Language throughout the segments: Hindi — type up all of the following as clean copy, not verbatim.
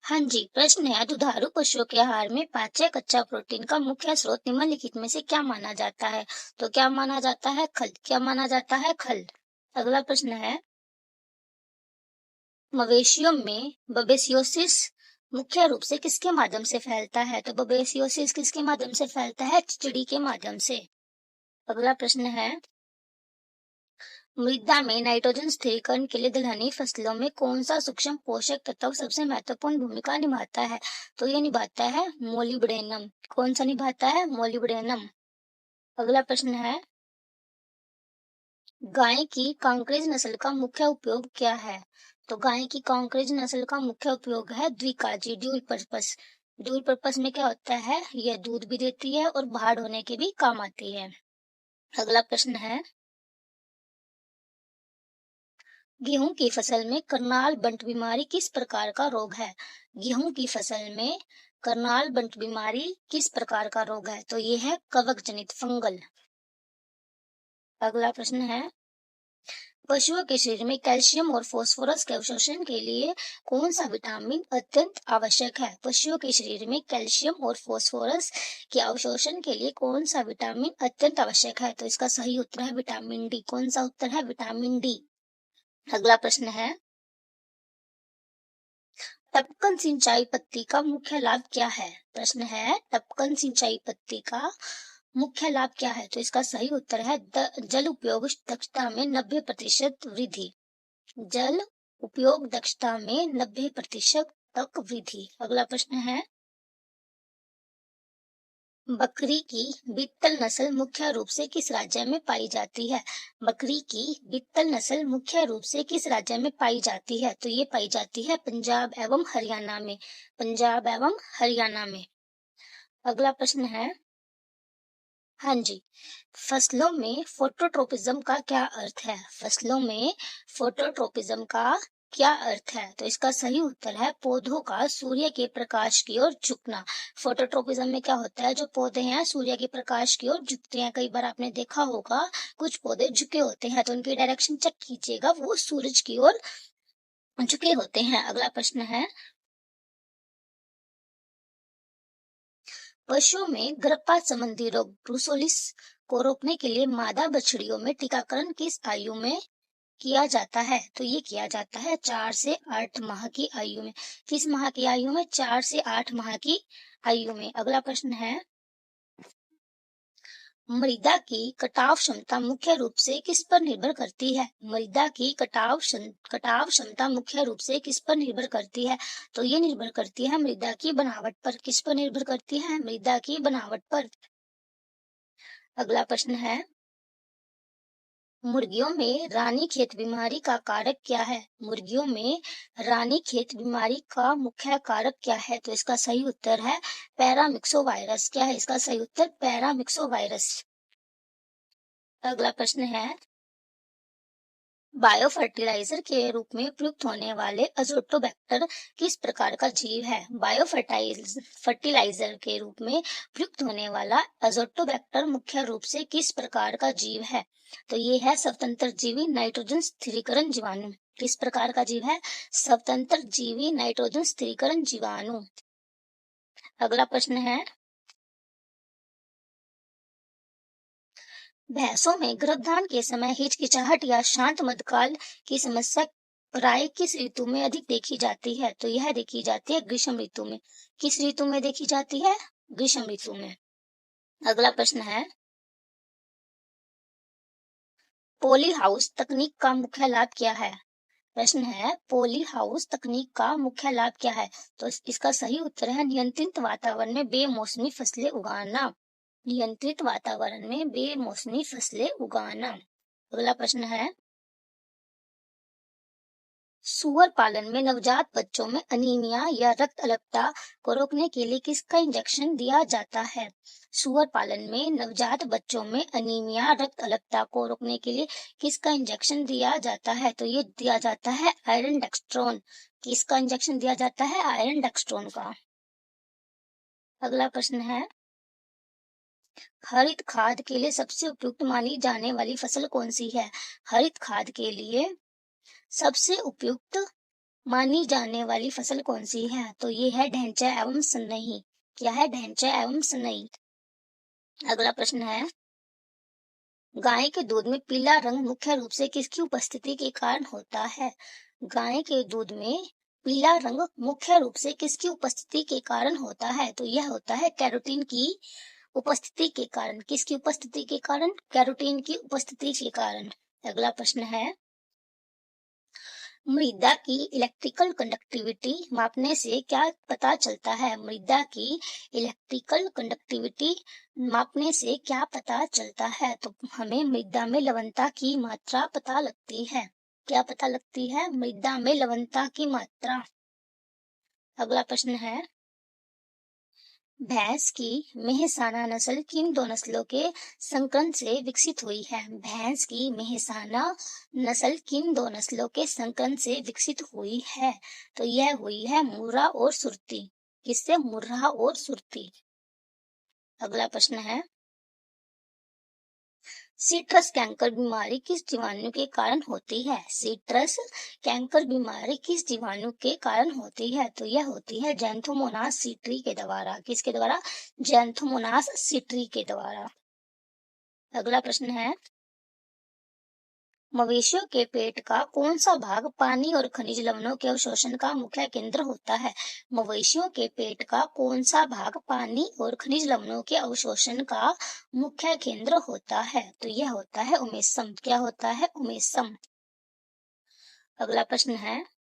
हाँ जी, प्रश्न है दुधारू पशुओं के आहार में पाच्य कच्चा प्रोटीन का मुख्य स्रोत निम्नलिखित में से क्या माना जाता है? तो क्या माना जाता है? खल। क्या माना जाता है? खल। अगला प्रश्न है मवेशियों में बबेसियोसिस मुख्य रूप से किसके माध्यम से फैलता है? तो बबेसियोसिस किसके माध्यम से फैलता है? चिड़ी के माध्यम से। अगला प्रश्न है मृदा में नाइट्रोजन स्थिरीकरण के लिए दलहनी फसलों में कौन सा सूक्ष्म पोषक तत्व सबसे महत्वपूर्ण भूमिका निभाता है? तो ये निभाता है मोलिब्डेनम। कौन सा निभाता है? मोलिब्डेनम। अगला प्रश्न है गाय की कांकरेज नस्ल का मुख्य उपयोग क्या है? तो गाय की कांकरेज नस्ल का मुख्य उपयोग है द्विकाजी, ड्यूल पर्पस। ड्यूल पर्पस में क्या होता है? यह दूध भी देती है और भाड़ होने के भी काम आती है। अगला प्रश्न है गेहूं की फसल में करनाल बंट बीमारी किस प्रकार का रोग है? गेहूं की फसल में करनाल बंट बीमारी किस प्रकार का रोग है? तो ये है कवक जनित फंगल। अगला प्रश्न है पशुओं के शरीर में कैल्शियम और फास्फोरस के अवशोषण के लिए कौन सा विटामिन अत्यंत आवश्यक है? पशुओं के शरीर में कैल्शियम और फास्फोरस के अवशोषण के लिए कौन सा विटामिन अत्यंत आवश्यक है? तो इसका सही उत्तर है विटामिन डी। कौन सा उत्तर है? Vitamin D. अगला प्रश्न है टपकन सिंचाई पद्धति का मुख्य लाभ क्या है? प्रश्न है टपकन सिंचाई पद्धति का मुख्य लाभ क्या है? तो इसका सही उत्तर है जल उपयोग दक्षता में 90% वृद्धि। जल उपयोग दक्षता में 90% तक वृद्धि। अगला प्रश्न है बकरी की बीतल नस्ल मुख्य रूप से किस राज्य में पाई जाती है? बकरी की बीतल नस्ल मुख्य रूप से किस राज्य में पाई जाती है? तो ये पाई जाती है पंजाब एवं हरियाणा में। पंजाब एवं हरियाणा में। अगला प्रश्न है हाँ जी, फसलों में फोटोट्रोपिज्म का क्या अर्थ है? फसलों में फोटोट्रोपिज्म का क्या अर्थ है? तो इसका सही उत्तर है पौधों का सूर्य के प्रकाश की ओर झुकना। फोटोट्रोपिज्म में क्या होता है? जो पौधे हैं सूर्य के प्रकाश की ओर झुकते हैं। कई बार आपने देखा होगा कुछ पौधे झुके होते हैं तो उनकी डायरेक्शन चेक कीजिएगा, वो सूरज की ओर झुके होते हैं। अगला प्रश्न है पशुओं में गर्भपात संबंधी रोग ब्रुसोलिस को रोकने के लिए मादा बछड़ियों में टीकाकरण किस आयु में किया जाता है? तो ये किया जाता है 4 से 8 माह की आयु में। किस माह की आयु में? 4 से 8 माह की आयु में। अगला प्रश्न है मृदा की कटाव क्षमता मुख्य रूप से किस पर निर्भर करती है? मृदा की कटाव क्षमता मुख्य रूप से किस पर निर्भर करती है? तो ये निर्भर करती है मृदा की बनावट पर। किस पर निर्भर करती है? मृदा की बनावट पर। अगला प्रश्न है मुर्गियों में रानीखेत बीमारी का कारक क्या है? मुर्गियों में रानीखेत बीमारी का मुख्य कारक क्या है? तो इसका सही उत्तर है पैरामिक्सोवायरस। क्या है इसका सही उत्तर? पैरामिक्सोवायरस। अगला प्रश्न है बायो फर्टिलाइजर के रूप में प्रयुक्त होने वाले अजोटोबैक्टर किस प्रकार का जीव है? बायो फर्टिलाइजर के रूप में प्रयुक्त होने वाला अजोटोबैक्टर मुख्य रूप से किस प्रकार का जीव है? तो ये है स्वतंत्र जीवी नाइट्रोजन स्थिरीकरण जीवाणु। किस प्रकार का जीव है? स्वतंत्र जीवी नाइट्रोजन स्थिरीकरण जीवाणु। अगला प्रश्न है भैंसों में गर्भधारण के समय हिचकिचाहट या शांत मध्यकाल की समस्या प्राय किस ऋतु में अधिक देखी जाती है? तो यह देखी जाती है ग्रीष्म ऋतु में। किस ऋतु में देखी जाती है? ग्रीष्म ऋतु में। अगला प्रश्न है पोली हाउस तकनीक का मुख्य लाभ क्या है? प्रश्न है पोली हाउस तकनीक का मुख्य लाभ क्या है? तो इसका सही उत्तर है नियंत्रित वातावरण में बेमौसमी फसलें उगाना। नियंत्रित वातावरण में बेमौसमी फसलें उगाना। अगला प्रश्न है सुअर पालन में नवजात बच्चों में अनीमिया या रक्त अल्पता को रोकने के लिए किसका इंजेक्शन दिया जाता है? सुअर पालन में नवजात बच्चों में अनीमिया रक्त अल्पता को रोकने के लिए किसका इंजेक्शन दिया जाता है? तो ये दिया जाता है आयरन डेक्स्ट्रोन। किसका इंजेक्शन दिया जाता है? आयरन डेक्स्ट्रोन का। अगला प्रश्न है हरित खाद के लिए सबसे उपयुक्त मानी जाने वाली फसल कौन सी है? हरित खाद के लिए सबसे उपयुक्त मानी जाने वाली फसल कौन सी है? तो ये है ढैंचा एवं सनई। क्या है? ढैंचा एवं सनई। अगला प्रश्न है, गाय के दूध में पीला रंग मुख्य रूप से किसकी उपस्थिति के कारण होता है? गाय के दूध में पीला रंग मुख्य रूप से किसकी उपस्थिति के कारण होता है? तो यह होता है कैरोटीन की उपस्थिति के कारण। किसकी उपस्थिति के कारण? कैरोटीन की उपस्थिति के कारण। अगला प्रश्न है, मृदा की इलेक्ट्रिकल कंडक्टिविटी मापने से क्या पता चलता है? मृदा की इलेक्ट्रिकल कंडक्टिविटी मापने से क्या पता चलता है? तो हमें मृदा में लवणता की मात्रा पता लगती है। क्या पता लगती है? मृदा में लवणता की मात्रा। अगला प्रश्न है, भैंस की मेहसाना नस्ल किन दो नस्लों के संकरण से विकसित हुई है? भैंस की मेहसाना नस्ल किन दो नस्लों के संकरण से विकसित हुई है? तो यह हुई है मुर्रा और सुरती। किससे? मुर्रा और सुरती। अगला प्रश्न है, सिट्रस कैंकर बीमारी किस जीवाणु के कारण होती है? सिट्रस कैंकर बीमारी किस जीवाणु के कारण होती है? तो यह होती है जैंथोमोनास सिट्री के द्वारा। किसके द्वारा? जैंथोमोनास सिट्री के द्वारा। अगला प्रश्न है, मवेशियों के पेट का कौन सा भाग पानी और खनिज लवणों के अवशोषण का मुख्य केंद्र होता है? मवेशियों के पेट का कौन सा भाग पानी और खनिज लवणों के अवशोषण का मुख्य केंद्र होता है? तो यह होता है उमेशम। क्या होता है? उमेशम। अगला प्रश्न है,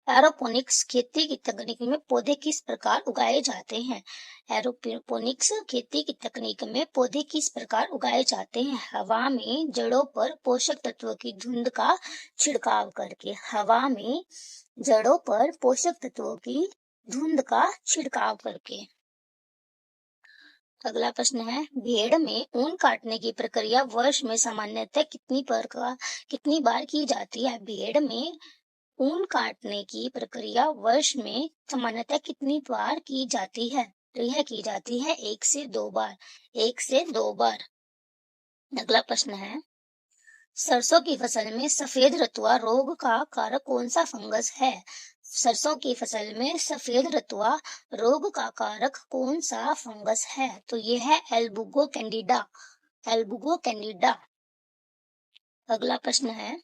एरोपोनिक्स खेती की तकनीक में पौधे किस प्रकार उगाए जाते हैं? एरोपोनिक्स खेती की तकनीक में पौधे किस प्रकार उगाए जाते हैं? हवा में जड़ों पर पोषक तत्वों की धुंध का छिड़काव करके। हवा में जड़ों पर पोषक तत्वों की धुंध का छिड़काव करके। अगला प्रश्न है, भेड़ में ऊन काटने की प्रक्रिया वर्ष में सामान्यतः कितनी बार की जाती है? भेड़ में ऊन काटने की प्रक्रिया वर्ष में सामान्यतः कितनी बार की जाती है? तो यह की जाती है 1 से 2 बार। 1 से 2 बार। अगला प्रश्न है, सरसों की फसल में सफेद रतुआ रोग का कारक कौन सा फंगस है? सरसों की फसल में सफेद रतुआ रोग का कारक कौन सा फंगस है? तो यह है एल्बुगो कैंडिडा। एल्बुगो कैंडिडा। अगला प्रश्न है,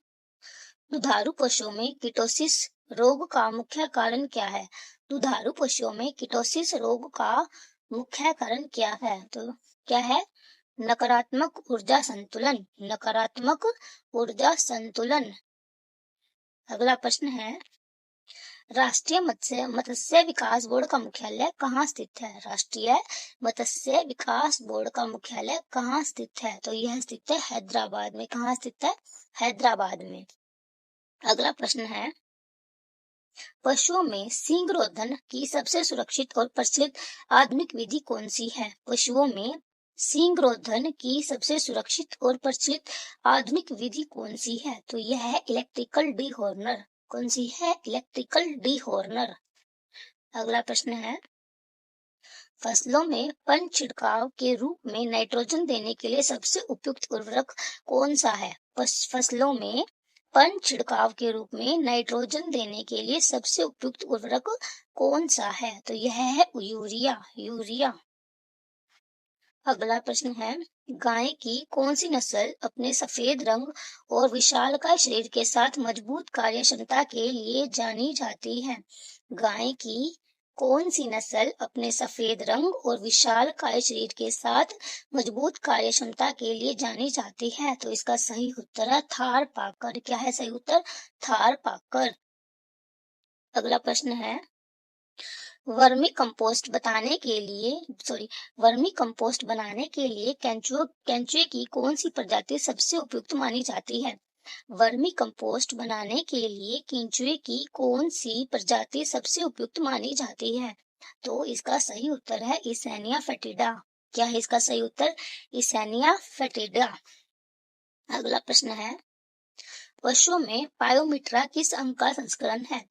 दुधारू पशुओं में किटोसिस रोग का मुख्य कारण क्या है? दुधारू पशुओं में किटोसिस रोग का मुख्य कारण क्या है? तो क्या है? नकारात्मक ऊर्जा संतुलन। नकारात्मक ऊर्जा संतुलन। अगला प्रश्न है, राष्ट्रीय मत्स्य विकास बोर्ड का मुख्यालय कहाँ स्थित है? राष्ट्रीय मत्स्य विकास बोर्ड का मुख्यालय कहाँ स्थित है? तो यह स्थित है हैदराबाद में। कहाँ स्थित है? हैदराबाद में। अगला प्रश्न है, पशुओं में सींगरोधन की सबसे सुरक्षित और प्रचलित आधुनिक विधि कौन सी है? पशुओं में सींगरोधन की सबसे सुरक्षित और प्रचलित आधुनिक विधि कौन सी है? तो यह है इलेक्ट्रिकल डीहॉर्नर। कौन सी है? इलेक्ट्रिकल डीहॉर्नर। अगला प्रश्न है, फसलों में पंच छिड़काव के रूप में नाइट्रोजन देने के लिए सबसे उपयुक्त उर्वरक कौन सा है? फसलों में पंच छिड़काव के रूप में नाइट्रोजन देने के लिए सबसे उपयुक्त उर्वरक कौन सा है? तो यह है यूरिया। यूरिया। अगला प्रश्न है, गाय की कौन सी नस्ल अपने सफेद रंग और विशालकाय शरीर के साथ मजबूत कार्य क्षमता के लिए जानी जाती है? गाय की कौन सी नस्ल अपने सफेद रंग और विशालकाय शरीर के साथ मजबूत कार्य क्षमता के लिए जानी जाती है? तो इसका सही उत्तर है थार पाकर। क्या है सही उत्तर? थार पाकर। अगला प्रश्न है, वर्मी कंपोस्ट बनाने के लिए केंचुए की कौन सी प्रजाति सबसे उपयुक्त मानी जाती है? वर्मी कंपोस्ट बनाने के लिए केंचुए की कौन सी प्रजाति सबसे उपयुक्त मानी जाती है? तो इसका सही उत्तर है इसेनिया फेटिडा। क्या है इसका सही उत्तर? इसेनिया फेटिडा। अगला प्रश्न है, पशुओं में पायोमिट्रा किस अंग का संस्करण है?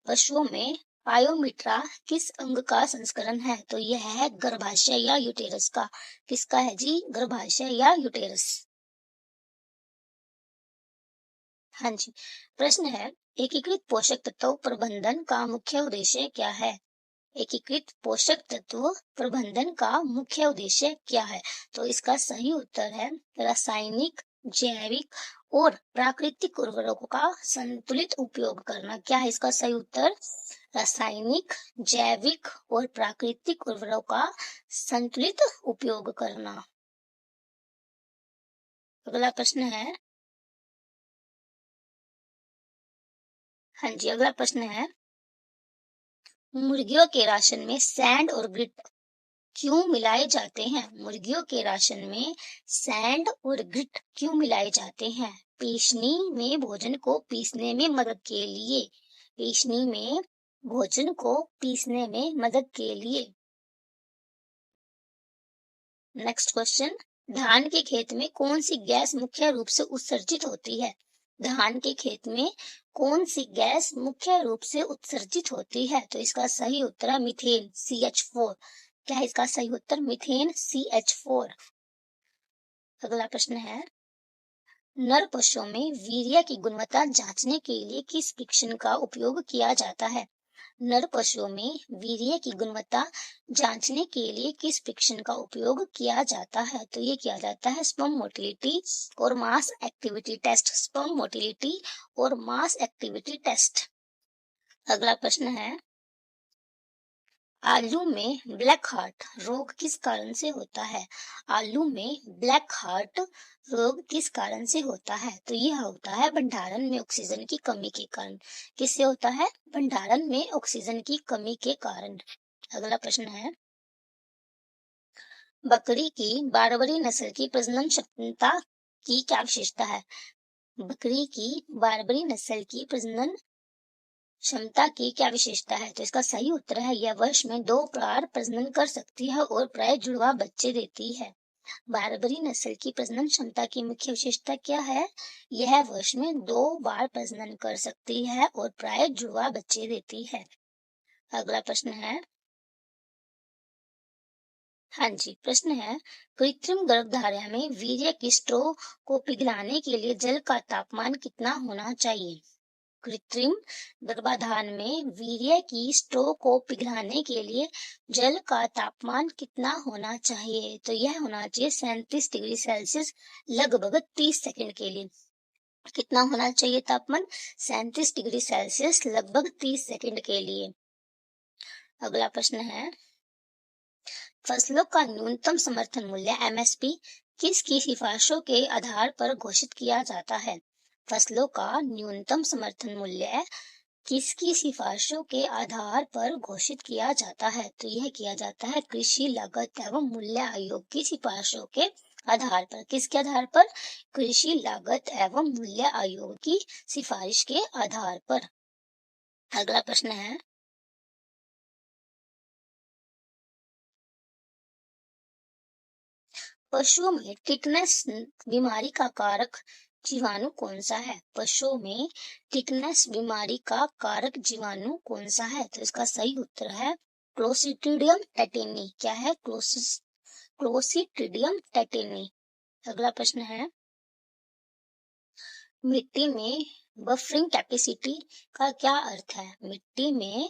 पशुओं में पायोमिट्रा किस अंग का संस्करण है? तो यह है गर्भाशय या यूटेरस का। किसका है जी? गर्भाशय या यूटेरस। हाँ जी, प्रश्न है, एकीकृत पोषक तत्व प्रबंधन का मुख्य उद्देश्य क्या है? एकीकृत पोषक तत्व प्रबंधन का मुख्य उद्देश्य क्या है? तो इसका सही उत्तर है रासायनिक, जैविक और प्राकृतिक उर्वरकों का संतुलित उपयोग करना। क्या है इसका सही उत्तर? रासायनिक, जैविक और प्राकृतिक उर्वरकों का संतुलित उपयोग करना। अगला प्रश्न है, हाँ जी, अगला प्रश्न है, मुर्गियों के राशन में सैंड और ग्रिट क्यों मिलाए जाते हैं? मुर्गियों के राशन में सैंड और ग्रिट क्यों मिलाए जाते हैं? पीसनी में भोजन को पीसने में मदद के लिए। पीसनी में भोजन को पीसने में मदद के लिए। नेक्स्ट क्वेश्चन, धान के खेत में कौन सी गैस मुख्य रूप से उत्सर्जित होती है? धान के खेत में कौन सी गैस मुख्य रूप से उत्सर्जित होती है? तो इसका सही उत्तर है मीथेन, CH4। क्या है इसका सही उत्तर? Methane, CH4। अगला प्रश्न है, नर पशुओं में वीर्य की गुणवत्ता जांचने के लिए किस परीक्षण का उपयोग किया जाता है? नर पशुओं में वीर्य की गुणवत्ता जांचने के लिए किस परीक्षण का उपयोग किया जाता है? तो ये किया जाता है स्पर्म मोटिलिटी और मास एक्टिविटी टेस्ट। स्पर्म मोटिलिटी और मास एक्टिविटी टेस्ट। अगला प्रश्न है, आलू में ब्लैक हार्ट रोग किस कारण से होता है? आलू में ब्लैक हार्ट रोग किस कारण से होता है? तो यह होता है भंडारण में ऑक्सीजन की कमी के कारण। किससे होता है? भंडारण में ऑक्सीजन की कमी के कारण। अगला प्रश्न है, बकरी की बारबरी नस्ल की प्रजनन क्षमता की क्या विशेषता है? बकरी की बारबरी नस्ल की प्रजनन क्षमता की क्या विशेषता है? तो इसका सही उत्तर है यह वर्ष में 2 बार प्रजनन कर सकती है और प्राय जुड़वा बच्चे देती है। बारबरी नस्ल की प्रजनन क्षमता की मुख्य विशेषता क्या है? यह वर्ष में 2 बार प्रजनन कर सकती है और प्राय जुड़वा बच्चे देती है। अगला प्रश्न है, हाँ जी, प्रश्न है, कृत्रिम गर्भधारण में वीर्य की स्ट्रो को पिघलाने के लिए जल का तापमान कितना होना चाहिए? कृत्रिम गर्भाधान में वीर्य की स्ट्रो को पिघलाने के लिए जल का तापमान कितना होना चाहिए? तो यह होना चाहिए 37 डिग्री सेल्सियस लगभग 30 सेकंड के लिए। कितना होना चाहिए तापमान? 37 डिग्री सेल्सियस लगभग 30 सेकंड के लिए। अगला प्रश्न है, फसलों का न्यूनतम समर्थन मूल्य MSP किसकी सिफारिशों के आधार पर घोषित किया जाता है? फसलों का न्यूनतम समर्थन मूल्य किसकी सिफारिशों के आधार पर घोषित किया जाता है? तो यह किया जाता है कृषि लागत एवं मूल्य आयोग की सिफारिशों के आधार पर। किसके आधार पर? कृषि लागत एवं मूल्य आयोग की सिफारिश के आधार पर। अगला प्रश्न है, पशुओं में टिटनस बीमारी का कारक जीवाणु कौन सा है? पशुओं में टिटनस बीमारी का कारक जीवाणु कौन सा है? तो इसका सही उत्तर है क्लोस्ट्रीडियम टेटेनी। क्या है? क्लोस्ट्रीडियम टेटेनी। अगला प्रश्न है, मिट्टी में बफरिंग कैपेसिटी का क्या अर्थ है? मिट्टी में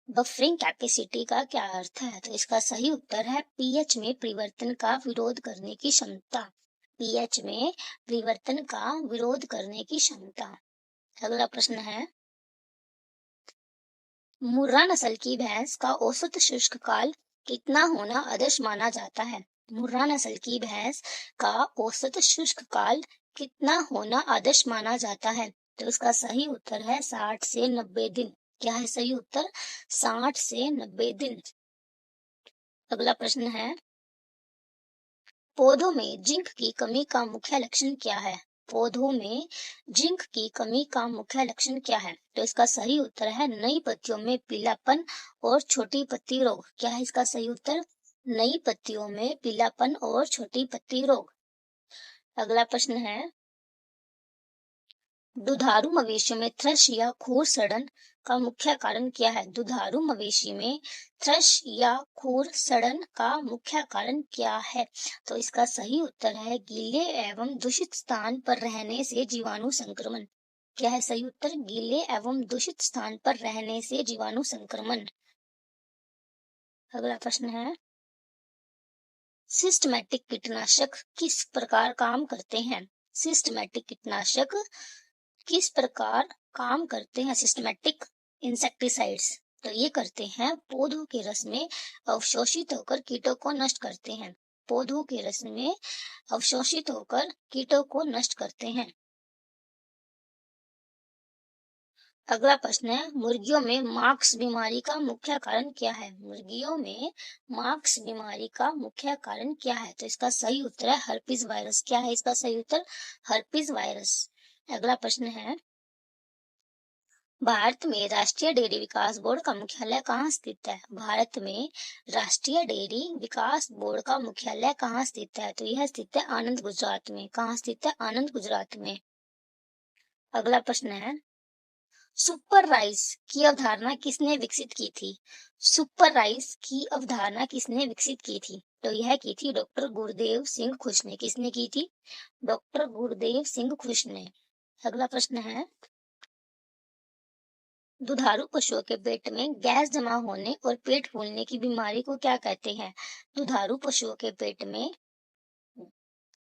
बफरिंग कैपेसिटी का क्या अर्थ है? तो इसका सही उत्तर है पीएच में परिवर्तन का विरोध करने की क्षमता। पीएच में परिवर्तन का विरोध करने की क्षमता। अगला प्रश्न है, मुर्रा नस्ल की भैंस का औसत शुष्क काल कितना होना आदर्श माना जाता है? मुर्रा नस्ल की भैंस का औसत शुष्क काल कितना होना आदर्श माना जाता है? तो इसका सही उत्तर है 60 से 90 दिन। क्या है सही उत्तर? 60 से 90 दिन। अगला प्रश्न है, पौधों में जिंक की कमी का मुख्य लक्षण क्या है? पौधों में जिंक की कमी का मुख्य लक्षण क्या है? तो इसका सही उत्तर है नई पत्तियों में पीलापन और छोटी पत्ती रोग। क्या है इसका सही उत्तर? नई पत्तियों में पीलापन और छोटी पत्ती रोग। अगला प्रश्न है, दुधारू मवेशियों में थ्रश या खुर सड़न का मुख्य कारण क्या है? दुधारू मवेशी में थ्रश या खुर सड़न का मुख्य कारण क्या है? तो इसका सही उत्तर है गीले एवं दूषित स्थान पर रहने से जीवाणु संक्रमण। क्या है सही उत्तर? गीले एवं दूषित स्थान पर रहने से जीवाणु संक्रमण। अगला प्रश्न है, सिस्टमैटिक कीटनाशक किस प्रकार काम करते हैं? सिस्टमैटिक कीटनाशक किस प्रकार काम करते हैं? सिस्टमैटिक इंसेक्टिसाइड्स तो ये करते हैं पौधों के रस में अवशोषित होकर कीटों को नष्ट करते हैं। पौधों के रस में अवशोषित होकर कीटों को नष्ट करते हैं। अगला प्रश्न है, मुर्गियों में मार्क्स बीमारी का मुख्य कारण क्या है? मुर्गियों में मार्क्स बीमारी का मुख्य कारण क्या है? तो इसका सही उत्तर है हर्पीज वायरस। क्या है इसका सही उत्तर? Herpes virus. अगला प्रश्न है, भारत में राष्ट्रीय डेयरी विकास बोर्ड का मुख्यालय कहाँ स्थित है? भारत में राष्ट्रीय डेयरी विकास बोर्ड का मुख्यालय कहाँ स्थित है? तो यह स्थित है आनंद, गुजरात में। कहाँ स्थित है? आनंद, गुजरात में। अगला प्रश्न है, सुपर राइस की अवधारणा किसने विकसित की थी? सुपर राइस की अवधारणा किसने विकसित की थी? तो यह की थी डॉक्टर गुरुदेव सिंह खुश ने। किसने की थी? डॉक्टर गुरुदेव सिंह खुश ने। अगला प्रश्न है, दुधारू पशुओं के पेट में गैस जमा होने और पेट फूलने की बीमारी को क्या कहते हैं? दुधारू पशुओं के पेट में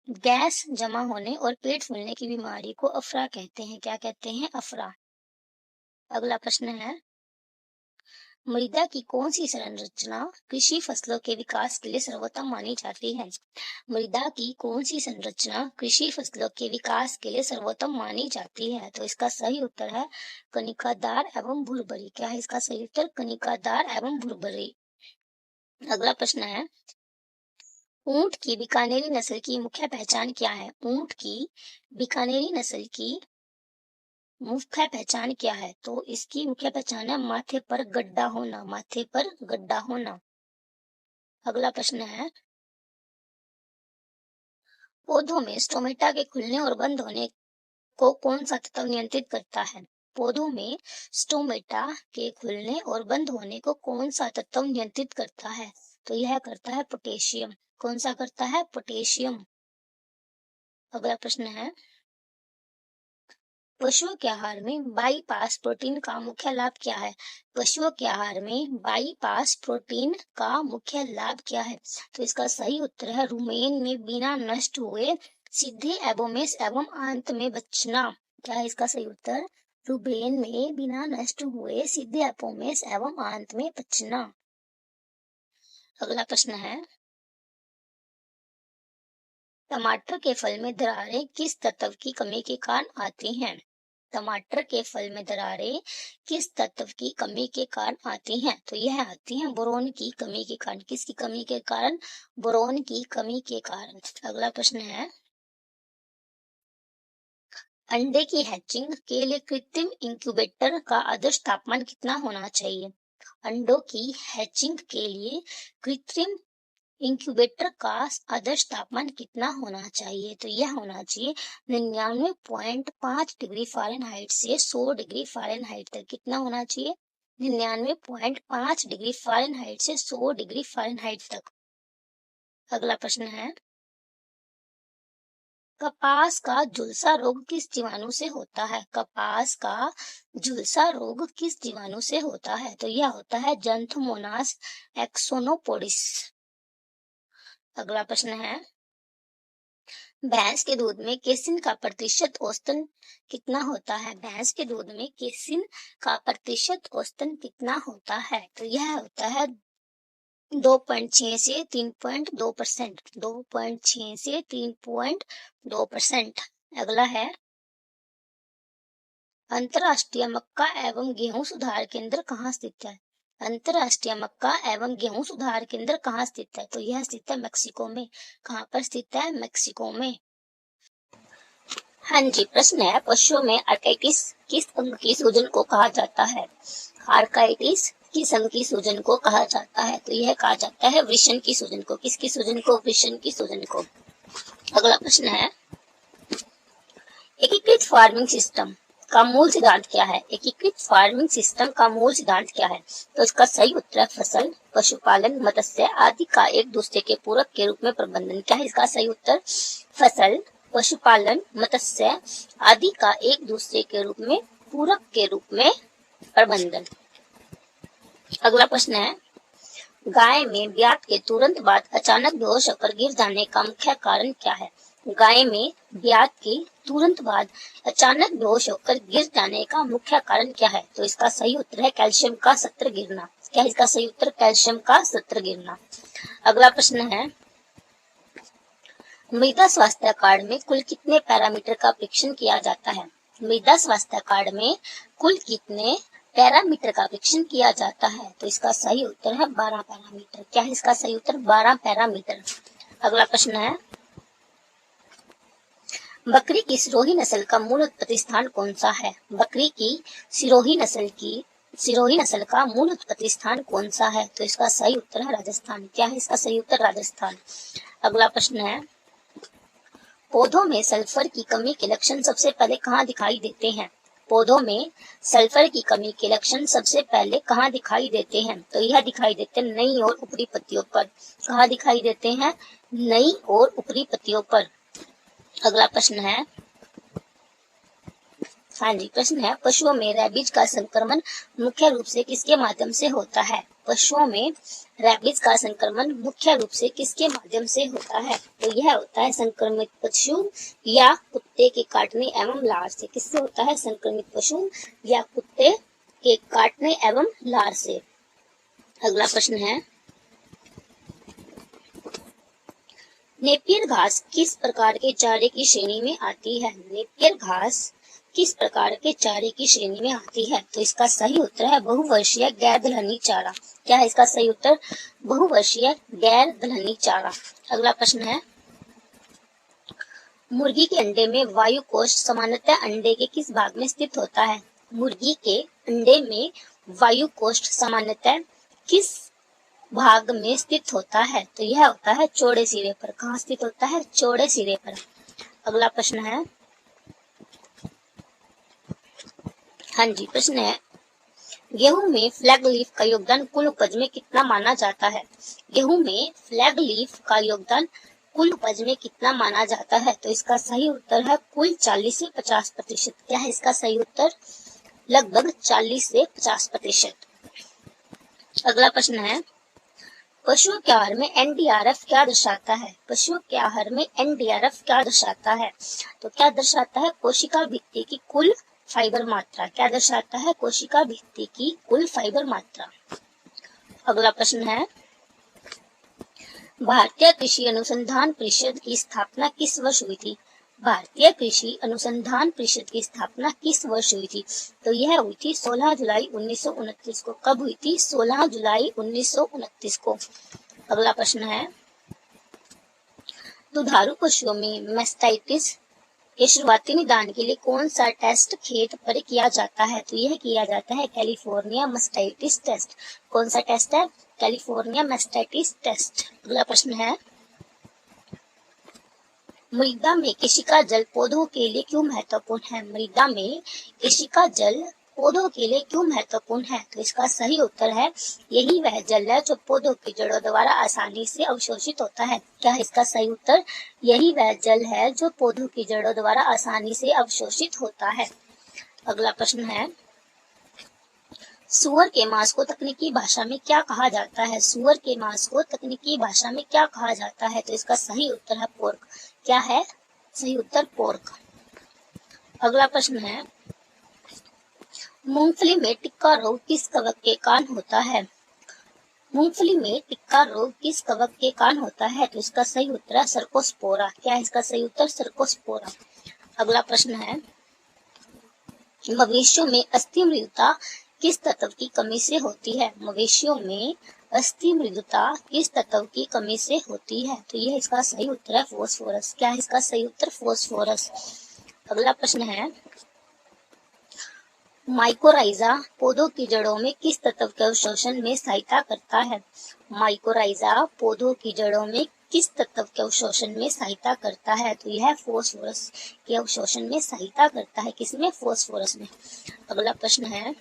गैस जमा होने और पेट फूलने की बीमारी को अफरा कहते हैं। क्या कहते हैं? अफरा। अगला प्रश्न है, मृदा की कौन सी संरचना कृषि फसलों के विकास के लिए सर्वोत्तम मानी जाती है? मृदा की कौन सी संरचना कृषि फसलों के विकास के लिए सर्वोत्तम मानी जाती है? तो इसका सही उत्तर है कनिकादार एवं भुरभरी। क्या है इसका सही उत्तर? कनिकादार एवं भुरभरी। अगला प्रश्न है, ऊंट की बीकानेरी नस्ल की मुख्य पहचान क्या है? ऊंट की बीकानेरी नस्ल की मुख्य पहचान क्या है? तो इसकी मुख्य पहचान है माथे पर गड्ढा होना। माथे पर गड्ढा होना। अगला प्रश्न है, पौधों में स्टोमेटा के खुलने और बंद होने को कौन सा तत्व नियंत्रित करता है? पौधों में स्टोमेटा के खुलने और बंद होने को कौन सा तत्व नियंत्रित करता है? तो यह करता है पोटेशियम। कौन सा करता है? पोटेशियम। अगला प्रश्न है, पशुओं के आहार में बाईपास प्रोटीन का मुख्य लाभ क्या है? पशुओं के आहार में बाईपास प्रोटीन का मुख्य लाभ क्या है? तो इसका सही उत्तर है रुमेन में बिना नष्ट हुए सीधे एबोमेस एवं आंत में बचना। क्या है इसका सही उत्तर? रुमेन में बिना नष्ट हुए सीधे एपोमेस एवं आंत में बचना। अगला प्रश्न है, टमाटर के फल में दरारें किस तत्व की कमी के कारण आती हैं? टमाटर के फल में दरारें किस तत्व की कमी के कारण आती हैं? तो यह आती हैं बोरोन की कमी के कारण। किसकी कमी के कारण? बोरोन की कमी के कारण। अगला प्रश्न है, अंडे की हैचिंग के लिए कृत्रिम इंक्यूबेटर का आदर्श तापमान कितना होना चाहिए? अंडों की हैचिंग के लिए कृत्रिम इंक्यूबेटर का आदर्श तापमान कितना होना चाहिए? तो यह होना चाहिए 99.5 डिग्री फ़ारेनहाइट से 100 डिग्री फ़ारेनहाइट तक। कितना होना चाहिए? 99.5 डिग्री फ़ारेनहाइट से 100 डिग्री फ़ारेनहाइट तक। अगला प्रश्न है, कपास का झुलसा रोग किस जीवाणु से होता है? कपास का झुलसा रोग किस जीवाणु से होता है? तो यह होता है ज़ैंथोमोनास एक्सोनोपोडिस। अगला प्रश्न है, भैंस के दूध में केसिन का प्रतिशत औसतन कितना होता है? भैंस के दूध में केसिन का प्रतिशत औसतन कितना होता है? तो यह होता है 2.6 से 3.2%। 2.6 से 3.2%। अगला है, अंतर्राष्ट्रीय मक्का एवं गेहूं सुधार केंद्र कहाँ स्थित है? अंतर्राष्ट्रीय मक्का एवं गेहूं सुधार केंद्र कहाँ स्थित है? तो यह स्थित है मेक्सिको में। कहाँ पर स्थित है? मेक्सिको में। हाँ जी, प्रश्न है, पशुओं में आर्काइटिस किस अंग की सूजन को कहा जाता है? आर्काइटिस किस अंग की सूजन को कहा जाता है? तो यह कहा जाता है वृषण की सूजन को। किसकी सूजन को? वृषण की सूजन को। अगला प्रश्न है, एकीकृत फार्मिंग सिस्टम का मूल सिद्धांत क्या है? एकीकृत फार्मिंग सिस्टम का मूल सिद्धांत क्या है? तो इसका सही उत्तर है फसल, पशुपालन, मत्स्य आदि का एक दूसरे के पूरक के रूप में प्रबंधन। क्या है इसका सही उत्तर? फसल, पशुपालन, मत्स्य आदि का एक दूसरे के रूप में पूरक के रूप में प्रबंधन। अगला प्रश्न है, गाय में ब्यात के तुरंत बाद अचानक बेहोश होकर गिर जाने का मुख्य कारण क्या है? गाय में ब्यात के तुरंत बाद अचानक बेहोश होकर गिर जाने का मुख्य कारण क्या है? तो इसका सही उत्तर है कैल्शियम का सत्र गिरना। क्या है इसका सही उत्तर? कैल्शियम का सत्र गिरना। अगला प्रश्न है, मृदा स्वास्थ्य कार्ड में कुल कितने पैरामीटर का परीक्षण किया जाता है? मृदा स्वास्थ्य कार्ड में कुल कितने पैरामीटर का परीक्षण किया जाता है? तो इसका सही उत्तर है 12 पैरामीटर। क्या है इसका सही उत्तर? 12 पैरामीटर। अगला प्रश्न है, बकरी की सिरोही नस्ल का मूल उत्पत्ति स्थान कौन सा है? बकरी की सिरोही नस्ल का मूल उत्पत्ति स्थान कौन सा है? तो इसका सही उत्तर है राजस्थान। क्या है इसका सही उत्तर? राजस्थान। अगला प्रश्न है, पौधों में सल्फर की कमी के लक्षण सबसे पहले कहाँ दिखाई देते हैं? पौधों में सल्फर की कमी के लक्षण सबसे पहले कहाँ दिखाई देते हैं? तो यह दिखाई देते हैं नई और ऊपरी पत्तियों पर। कहाँ दिखाई देते हैं? नई और ऊपरी पत्तियों पर। अगला प्रश्न है, हाँ जी, प्रश्न है, पशुओं में रेबीज का संक्रमण मुख्य रूप से किसके माध्यम से होता है? पशुओं में रेबीज का संक्रमण मुख्य रूप से किसके माध्यम से होता है? तो यह होता है संक्रमित पशु या कुत्ते के काटने एवं लार से। किससे होता है? संक्रमित पशु या कुत्ते के काटने एवं लार से। अगला प्रश्न है, नेपियर घास किस प्रकार के चारे की श्रेणी में आती है? नेपियर घास किस प्रकार के चारे की श्रेणी में आती है? तो इसका सही उत्तर है बहुवर्षीय गैर दलहनी चारा। क्या है इसका सही उत्तर? बहुवर्षीय गैर दलहनी चारा। अगला प्रश्न है, मुर्गी के अंडे में वायु कोश सामान्यतः अंडे के किस भाग में स्थित होता है? मुर्गी के अंडे में वायु कोश सामान्यतः किस भाग में स्थित होता है? तो यह होता है चौड़े सिरे पर। कहाँ स्थित होता है? चौड़े सिरे पर। अगला प्रश्न है, हाँ जी, प्रश्न है, गेहूं में फ्लैग लीफ का योगदान कुल उपज में कितना माना जाता है? गेहूं में फ्लैग लीफ का योगदान कुल उपज में कितना माना जाता है? तो इसका सही उत्तर है कुल 40 से 50%। क्या है इसका सही उत्तर? लगभग 40 से 50%। अगला प्रश्न है, पशुओं के आहार में एनडीआरएफ क्या दर्शाता है? पशुओं के आहार में एनडीआरएफ क्या दर्शाता है? तो क्या दर्शाता है? कोशिका भित्ति की कुल फाइबर मात्रा। क्या दर्शाता है? कोशिका भित्ति की कुल फाइबर मात्रा। अगला प्रश्न है, भारतीय कृषि अनुसंधान परिषद की स्थापना किस वर्ष हुई थी? भारतीय कृषि अनुसंधान परिषद की स्थापना किस वर्ष हुई थी? तो यह हुई थी 16 जुलाई 1929 को। कब हुई थी? 16 जुलाई 1929 को। अगला प्रश्न है, दुधारू पशुओं में मैस्टाइटिस के शुरुआती निदान के लिए कौन सा टेस्ट खेत पर किया जाता है? तो यह किया जाता है कैलिफोर्निया मैस्टाइटिस टेस्ट। कौन सा टेस्ट है? California mastitis test. अगला प्रश्न है, मृदा में केशिका जल पौधों के लिए क्यों महत्वपूर्ण है? मृदा में केशिका जल पौधों के लिए क्यों महत्वपूर्ण है? तो इसका सही उत्तर है यही वह जल है जो पौधों की जड़ों द्वारा आसानी से अवशोषित होता है। क्या है इसका सही उत्तर? यही वह जल है जो पौधों की जड़ों द्वारा आसानी से अवशोषित होता है। अगला प्रश्न है, सुअर के मांस को तकनीकी भाषा में क्या कहा जाता है? सुअर के मांस को तकनीकी भाषा में क्या कहा जाता है? तो इसका सही उत्तर है पोर्क। क्या है सही उत्तर? पोर्क। अगला प्रश्न है, मूंगफली में टिक्का रोग किस कवक के कारण होता है? मूंगफली में टिक्का रोग किस कवक के कारण होता है? तो इसका सही उत्तर है सर्कोस्पोरा। क्या है इसका सही उत्तर? सर्कोस्पोरा। अगला प्रश्न है, मवेशियों में अस्थि मृदुता किस तत्व की कमी से होती है? मवेशियों में अस्थि मृदुता किस तत्व की कमी से होती है? तो यह इसका सही उत्तर है फास्फोरस। क्या है इसका सही उत्तर? फास्फोरस। अगला प्रश्न है, माइकोराइजा पौधों की जड़ों में किस तत्व के अवशोषण में सहायता करता है? माइकोराइजा पौधों की जड़ों में किस तत्व के अवशोषण में सहायता करता है? तो यह फास्फोरस के अवशोषण में सहायता करता है। किसमें? फास्फोरस में। अगला प्रश्न है,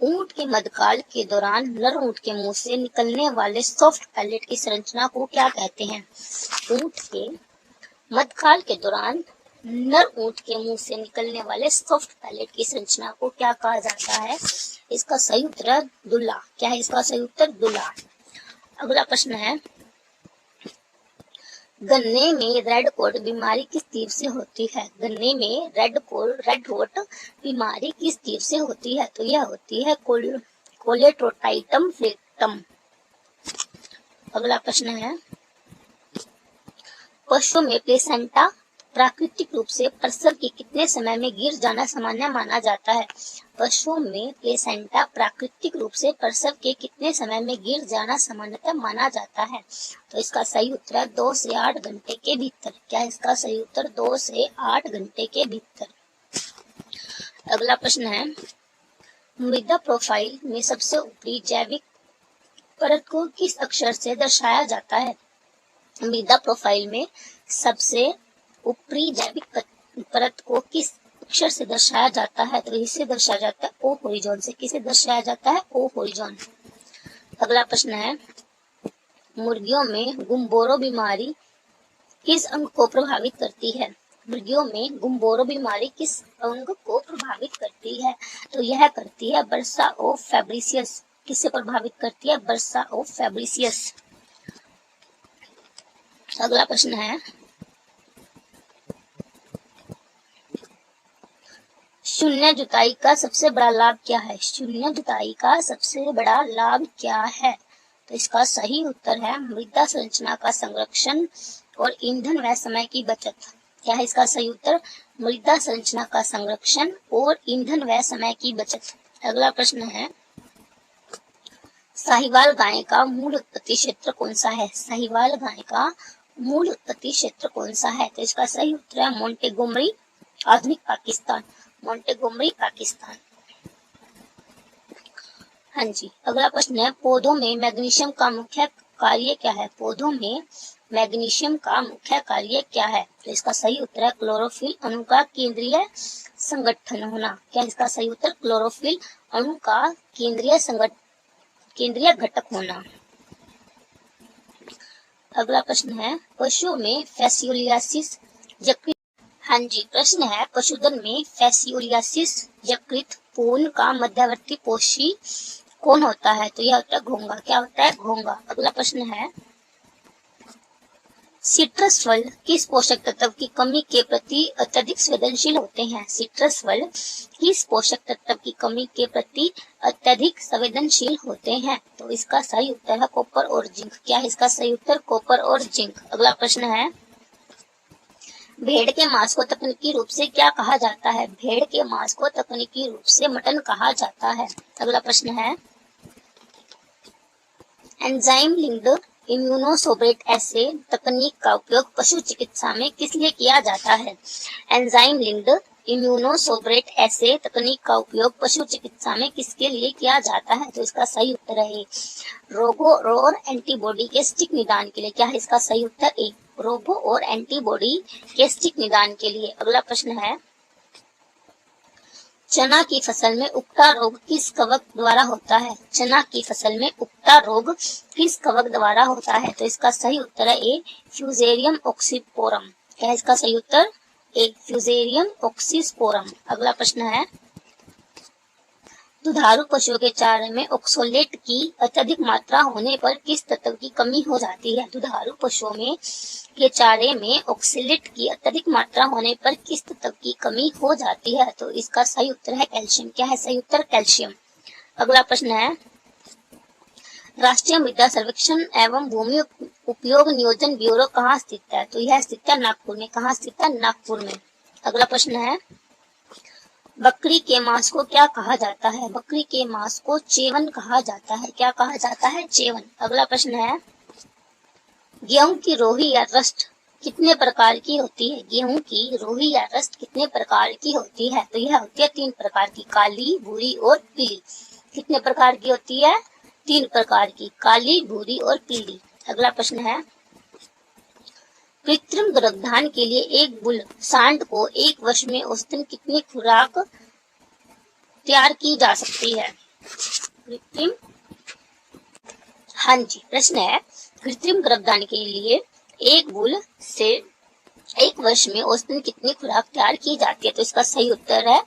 ऊंट के मध्यकाल के दौरान नर ऊंट के मुंह से निकलने वाले सॉफ्ट पैलेट की संरचना को क्या कहते हैं? ऊंट के मध्यकाल के दौरान नर ऊंट के मुंह से निकलने वाले सॉफ्ट पैलेट की संरचना को क्या कहा जाता है? इसका सही उत्तर है दुल्ला। क्या है इसका सही उत्तर? दुल्ला। अगला प्रश्न है, गन्ने में रेड कोट बीमारी किस तीर से होती है? गन्ने में रेड कोट बीमारी किस तीर से होती है? तो यह होती है कोलेटोट्राइटम फ्लेक्टम। अगला प्रश्न है, पशुओं में प्लेसेंटा प्राकृतिक रूप से प्रसव के कितने समय में गिर जाना सामान्य माना जाता है? पशुओं में प्लेसेंटा प्राकृतिक रूप से प्रसव के कितने समय में गिर जाना सामान्यतः माना जाता है? तो इसका सही उत्तर है 2 से 8 घंटे के भीतर। क्या है इसका सही उत्तर? 2 से 8 घंटे के भीतर। अगला प्रश्न है, मृदा प्रोफाइल में सबसे ऊपरी जैविक परत को किस अक्षर से दर्शाया जाता है? मृदा प्रोफाइल में सबसे ऊपरी जैविक परत को किस अक्षर से दर्शाया जाता है? तो इसे दर्शाया जाता है ओ होरिजोन से। किसे दर्शाया जाता है? ओ होरिजोन। अगला प्रश्न है, मुर्गियों में गुम्बोरो बीमारी किस अंग को प्रभावित करती है? मुर्गियों में गुम्बोरो बीमारी किस अंग को प्रभावित करती है? तो यह करती है बर्सा ऑफ फैब्रिसियस। किससे प्रभावित करती है? Bursa of Fabricius. अगला प्रश्न है, शून्य जुताई का सबसे बड़ा लाभ क्या है? शून्य जुताई का सबसे बड़ा लाभ क्या है? तो इसका सही उत्तर है मृदा संरचना का संरक्षण और ईंधन व समय की बचत। क्या है इसका सही उत्तर? मृदा संरचना का संरक्षण और ईंधन व समय की बचत। अगला प्रश्न है, साहिवाल गाय का मूल उत्पत्ति क्षेत्र कौन सा है? साहिवाल गाय का मूल उत्पत्ति क्षेत्र कौन सा है? तो इसका सही उत्तर है मोंटेगोमरी, आधुनिक पाकिस्तान। मोंटेगोमरी पाकिस्तान। हाँ जी। अगला प्रश्न है, पौधों में मैग्नीशियम का मुख्य कार्य क्या है? पौधों में मैग्नीशियम का मुख्य कार्य क्या है? तो इसका सही उत्तर है क्लोरोफिल अणु का केंद्रीय संगठन होना। क्या इसका सही उत्तर? क्लोरोफिल अणु का केंद्रीय घटक होना। अगला प्रश्न है, पशुओं में फैसियोलियासिस यकृत। हाँ जी। प्रश्न है, पशुधन में फैसियोलियासिस यकृत पूर्ण का मध्यवर्ती पोषी कौन होता है? तो यह होता है घोंघा। क्या होता है? घोंघा। अगला प्रश्न है, सिट्रस फल किस पोषक तत्व की कमी के प्रति अत्यधिक संवेदनशील होते हैं? सिट्रस फल किस पोषक तत्व की कमी के प्रति अत्यधिक संवेदनशील होते हैं? तो इसका सही उत्तर है कॉपर और जिंक। क्या है इसका सही उत्तर? कॉपर और जिंक। अगला प्रश्न है, भेड़ के मांस को तकनीकी रूप से क्या कहा जाता है? भेड़ के मांस को तकनीकी रूप से मटन कहा जाता है। अगला प्रश्न है, एंजाइम लिंक्ड इम्यूनोसोब्रेट एसे तकनीक का उपयोग पशु चिकित्सा में किस लिए किया जाता है? एंजाइम लिंक्ड इम्यूनोसोब्रेट एसे तकनीक का उपयोग पशु चिकित्सा में किसके लिए किया जाता है? तो इसका सही उत्तर है रोगों और एंटीबॉडी के सटीक निदान के लिए। क्या है इसका सही उत्तर? ए, रोगों और एंटीबॉडी के सटीक निदान के लिए। अगला प्रश्न है, चना की फसल में उगता रोग किस कवक द्वारा होता है? चना की फसल में उगता रोग किस कवक द्वारा होता है? तो इसका सही उत्तर है ए, फ्यूजेरियम ऑक्सीस्पोरम। क्या है इसका सही उत्तर? ए, फ्यूजेरियम ऑक्सीस्पोरम। अगला प्रश्न है, दुधारू पशुओं के चारे में ऑक्सोलेट की अत्यधिक मात्रा होने पर किस तत्व की कमी हो जाती है? दुधारू पशुओं में के चारे में ऑक्सलेट की अत्यधिक मात्रा होने पर किस तत्व की कमी हो जाती है? तो इसका सही उत्तर है कैल्शियम। क्या है सही उत्तर? कैल्शियम। अगला प्रश्न है, राष्ट्रीय मृदा सर्वेक्षण एवं भूमि उपयोग नियोजन ब्यूरो कहाँ स्थित है? तो यह स्थित है नागपुर में। कहाँ स्थित है? नागपुर में। अगला प्रश्न है, बकरी के मांस को क्या कहा जाता है? बकरी के मांस को चेवन कहा जाता है। क्या कहा जाता है? चेवन। अगला प्रश्न है, गेहूं की रोही या रस्ट कितने प्रकार की होती है? गेहूं की रोही या रस्ट कितने प्रकार की होती है? तो यह होती है 3 प्रकार की, काली, भूरी और पीली। कितने प्रकार की होती है? 3 प्रकार की, काली, भूरी और पीली। अगला प्रश्न है, कृत्रिम गर्भाधान के लिए एक बुल सांड को एक वर्ष में औसतन कितनी खुराक तैयार की जा सकती है? कृत्रिम हाँ जी। प्रश्न है, कृत्रिम गर्भाधान के लिए एक बुल से एक वर्ष में औसतन कितनी खुराक तैयार की जाती है? तो इसका सही उत्तर है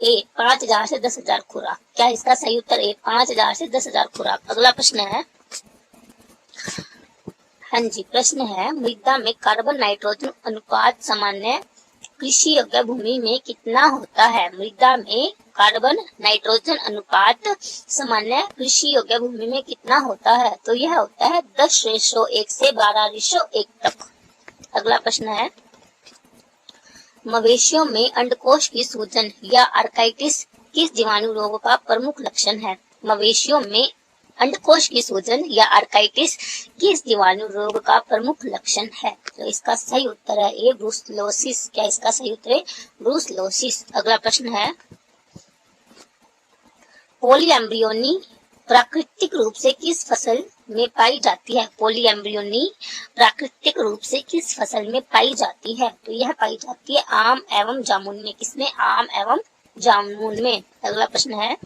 ए 5,000 से 10,000 खुराक। क्या इसका सही उत्तर ए 5,000 से 10,000 खुराक। अगला प्रश्न है, हाँ जी, प्रश्न है, मृदा में कार्बन नाइट्रोजन अनुपात सामान्य कृषि योग्य भूमि में कितना होता है? मृदा में कार्बन नाइट्रोजन अनुपात सामान्य कृषि योग्य भूमि में कितना होता है? तो यह होता है 10:1 से 12:1 तक। अगला प्रश्न है, मवेशियों में अंडकोश की सूजन या आर्काइटिस किस जीवाणु रोग का प्रमुख लक्षण है? मवेशियों में अंडकोश की सूजन या आर्काइटिस किस जीवाणु रोग का प्रमुख लक्षण है? तो इसका सही उत्तर है ए ब्रूसलोसिस। क्या इसका सही उत्तर है ब्रूसलोसिस। अगला प्रश्न है, पॉलीएम्ब्रियोनी प्राकृतिक रूप से किस फसल में पाई जाती है? पॉलीएम्ब्रियोनी प्राकृतिक रूप से किस फसल में पाई जाती है? तो यह पाई जाती है आम एवं जामुन में। किसमें? आम एवं जामुन में। अगला प्रश्न है,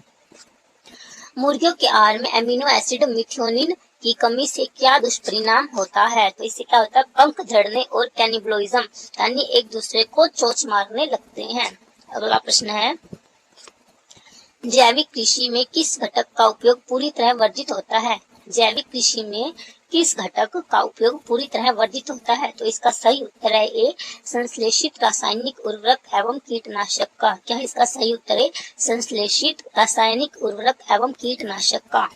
मुर्गियों के आहार में एमिनो एसिड मिथ्योनिन की कमी से क्या दुष्परिणाम होता है? तो इससे क्या होता है? पंख झड़ने और कैनिबलिज्म, यानी एक दूसरे को चोंच मारने लगते हैं। अगला प्रश्न है, जैविक कृषि में किस घटक का उपयोग पूरी तरह वर्जित होता है? जैविक कृषि में किस घटक का उपयोग पूरी तरह वर्जित होता है? तो इसका सही उत्तर है ए संश्लेषित रासायनिक उर्वरक एवं कीटनाशक का। क्या इसका सही उत्तर है संश्लेषित रासायनिक उर्वरक एवं कीटनाशक का।